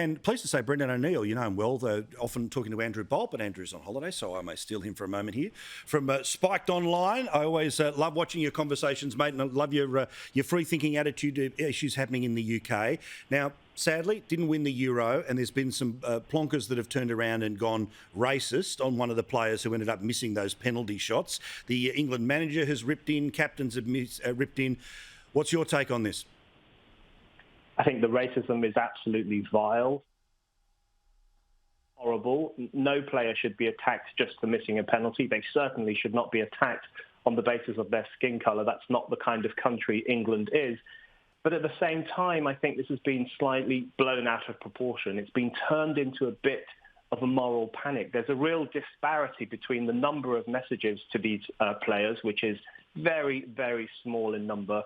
And pleased to say Brendan O'Neill, you know him well, though often talking to Andrew Bolt, but Andrew's on holiday, so I may steal him for a moment here. From Spiked Online, I always love watching your conversations, mate, and I love your free-thinking attitude to issues happening in the UK. Now, sadly, didn't win the Euro, and there's been some plonkers that have turned around and gone racist on one of the players who ended up missing those penalty shots. The England manager has ripped in, captains have ripped in. What's your take on this? I think the racism is absolutely vile, horrible. No player should be attacked just for missing a penalty. They certainly should not be attacked on the basis of their skin colour. That's not the kind of country England is. But at the same time, I think this has been slightly blown out of proportion. It's been turned into a bit of a moral panic. There's a real disparity between the number of messages to these players, which is very, very small in number,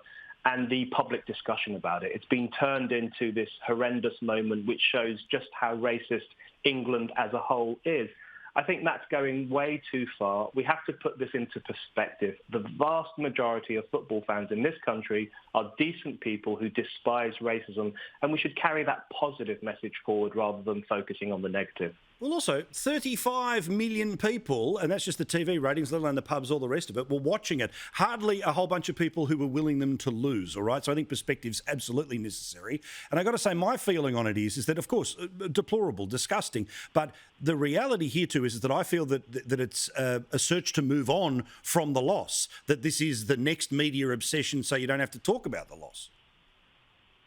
and the public discussion about it. It's been turned into this horrendous moment which shows just how racist England as a whole is. I think that's going way too far. We have to put this into perspective. The vast majority of football fans in this country are decent people who despise racism, and we should carry that positive message forward rather than focusing on the negative. Well, also, 35 million people, and that's just the TV ratings, let alone the pubs, all the rest of it, were watching it. Hardly a whole bunch of people who were willing them to lose, all right? So I think perspective's absolutely necessary. And I've got to say, my feeling on it is that, of course, deplorable, disgusting, but the reality here too is that I feel that it's a search to move on from the loss, that this is the next media obsession so you don't have to talk about the loss.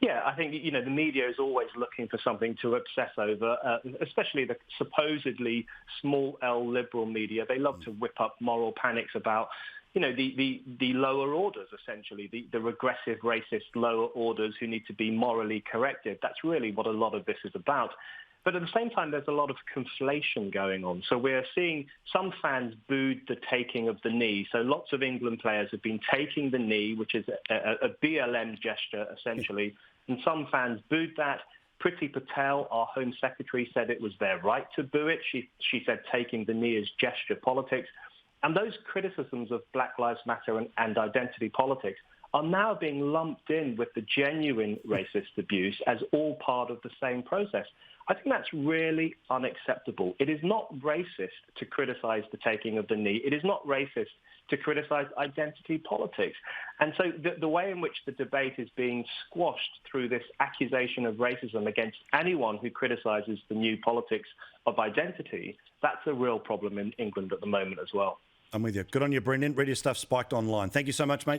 Yeah, I think, the media is always looking for something to obsess over, especially the supposedly small L liberal media. They love to whip up moral panics about, the lower orders, essentially, the regressive, racist lower orders who need to be morally corrected. That's really what a lot of this is about. But at the same time, there's a lot of conflation going on. So we're seeing some fans booed the taking of the knee. So lots of England players have been taking the knee, which is a BLM gesture, essentially. And some fans booed that. Priti Patel, our Home Secretary, said it was their right to boo it. She said taking the knee is gesture politics. And those criticisms of Black Lives Matter and identity politics are now being lumped in with the genuine racist abuse as all part of the same process. I think that's really unacceptable. It is not racist to criticize the taking of the knee. It is not racist to criticize identity politics. And so the way in which the debate is being squashed through this accusation of racism against anyone who criticizes the new politics of identity, that's a real problem in England at the moment as well. I'm with you. Good on you, Brendan. Read your stuff, Spiked Online. Thank you so much, mate.